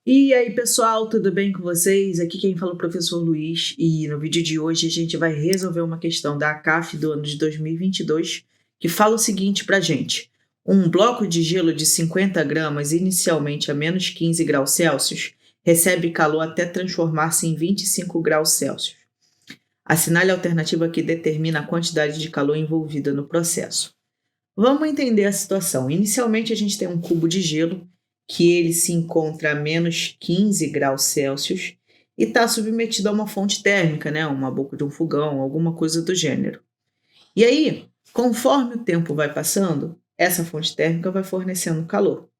E aí, pessoal, tudo bem com vocês? Aqui quem fala é o professor Luiz e no vídeo de hoje a gente vai resolver uma questão da ACAF do ano de 2022 que fala o seguinte pra gente. Um bloco de gelo de 50 gramas, inicialmente a menos 15 graus Celsius, recebe calor até transformar-se em 25 graus Celsius. Assinale a alternativa que determina a quantidade de calor envolvida no processo. Vamos entender a situação. Inicialmente a gente tem um cubo de gelo que ele se encontra a menos 15 graus Celsius e está submetido a uma fonte térmica, né? Uma boca de um fogão, alguma coisa do gênero. E aí, conforme o tempo vai passando, essa fonte térmica vai fornecendo calor.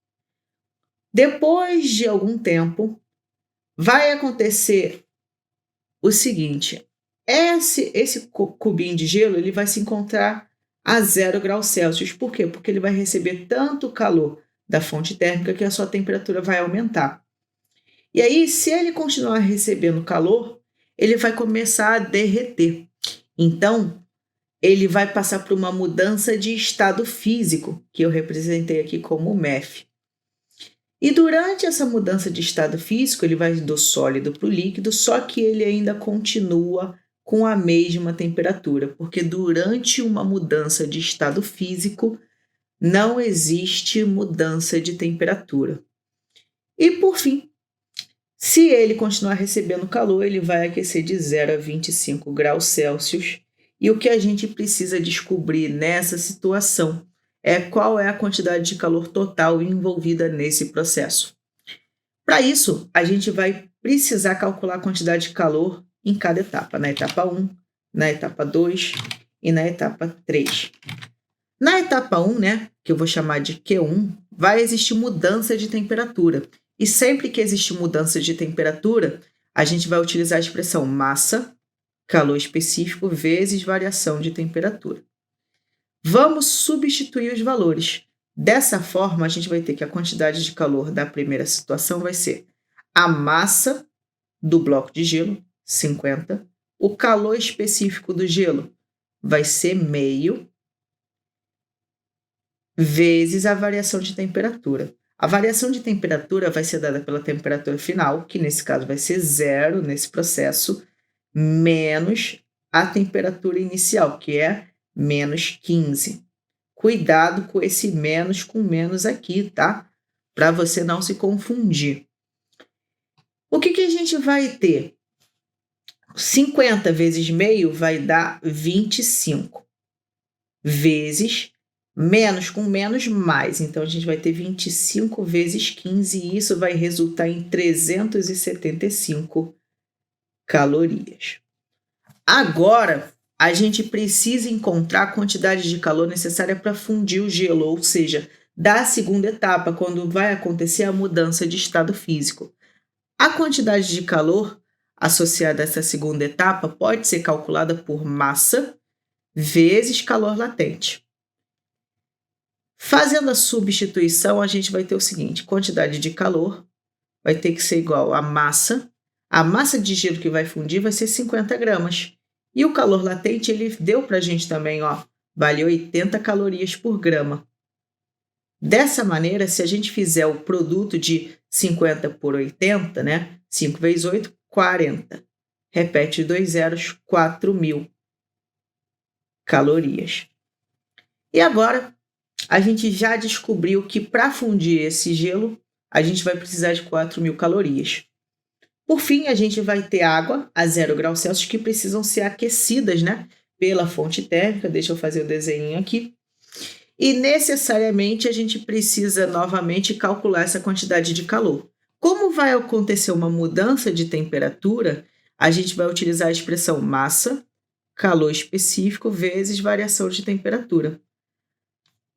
Depois de algum tempo, vai acontecer o seguinte: esse cubinho de gelo ele vai se encontrar a 0 graus Celsius. Por quê? Porque ele vai receber tanto calor da fonte térmica que a sua temperatura vai aumentar. E aí, se ele continuar recebendo calor, ele vai começar a derreter. Então, ele vai passar por uma mudança de estado físico, que eu representei aqui como MEF. E durante essa mudança de estado físico, ele vai do sólido para o líquido, só que ele ainda continua com a mesma temperatura, porque durante uma mudança de estado físico, não existe mudança de temperatura. E por fim, se ele continuar recebendo calor, ele vai aquecer de 0 a 25 graus Celsius. E o que a gente precisa descobrir nessa situação é qual é a quantidade de calor total envolvida nesse processo. Para isso, a gente vai precisar calcular a quantidade de calor em cada etapa, na etapa 1, na etapa 2 e na etapa 3. Na etapa 1, que eu vou chamar de Q1, vai existir mudança de temperatura. E sempre que existe mudança de temperatura, a gente vai utilizar a expressão massa, calor específico, vezes variação de temperatura. Vamos substituir os valores. Dessa forma, a gente vai ter que a quantidade de calor da primeira situação vai ser a massa do bloco de gelo, 50. O calor específico do gelo vai ser meio, vezes a variação de temperatura. A variação de temperatura vai ser dada pela temperatura final, que nesse caso vai ser 0 nesse processo, menos a temperatura inicial, que é menos 15. Cuidado com esse menos com menos aqui, tá? Para você não se confundir. O que a gente vai ter? 50 vezes meio vai dar 25, vezes menos com menos mais. Então, a gente vai ter 25 vezes 15 e isso vai resultar em 375 calorias. Agora, a gente precisa encontrar a quantidade de calor necessária para fundir o gelo, ou seja, da segunda etapa, quando vai acontecer a mudança de estado físico. A quantidade de calor associada a essa segunda etapa pode ser calculada por massa vezes calor latente. Fazendo a substituição, a gente vai ter o seguinte: quantidade de calor vai ter que ser igual a massa. A massa de gelo que vai fundir vai ser 50 gramas. E o calor latente, ele deu para a gente também, vale 80 calorias por grama. Dessa maneira, se a gente fizer o produto de 50 por 80, 5 vezes 8, 40. Repete 2 zeros, 4.000 calorias. E agora, a gente já descobriu que para fundir esse gelo, a gente vai precisar de 4.000 calorias. Por fim, a gente vai ter água a 0 graus Celsius que precisam ser aquecidas, pela fonte térmica. Deixa eu fazer o desenho aqui. E necessariamente a gente precisa novamente calcular essa quantidade de calor. Como vai acontecer uma mudança de temperatura, a gente vai utilizar a expressão massa, calor específico, vezes variação de temperatura.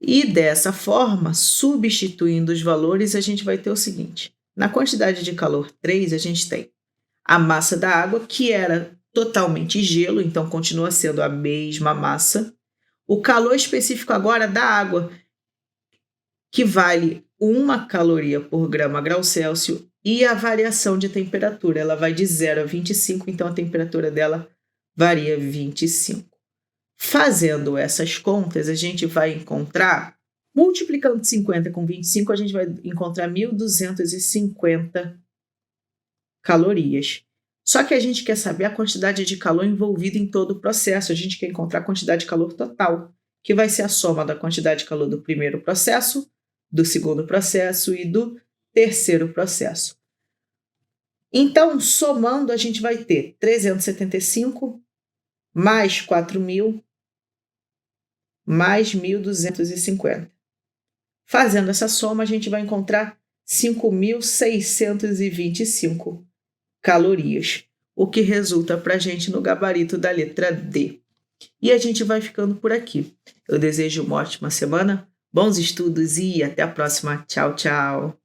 E dessa forma, substituindo os valores, a gente vai ter o seguinte: na quantidade de calor 3, a gente tem a massa da água, que era totalmente gelo, então continua sendo a mesma massa. O calor específico agora da água, que vale 1 caloria por grama grau Celsius, e a variação de temperatura, ela vai de 0 a 25, então a temperatura dela varia 25. Fazendo essas contas, a gente vai encontrar, multiplicando 50 com 25, a gente vai encontrar 1.250 calorias. Só que a gente quer saber a quantidade de calor envolvida em todo o processo. A gente quer encontrar a quantidade de calor total, que vai ser a soma da quantidade de calor do primeiro processo, do segundo processo e do terceiro processo. Então, somando, a gente vai ter 375 mais 4.000 mais 1.250. Fazendo essa soma, a gente vai encontrar 5.625 calorias, o que resulta para a gente no gabarito da letra D. E a gente vai ficando por aqui. Eu desejo uma ótima semana, bons estudos e até a próxima. Tchau, tchau!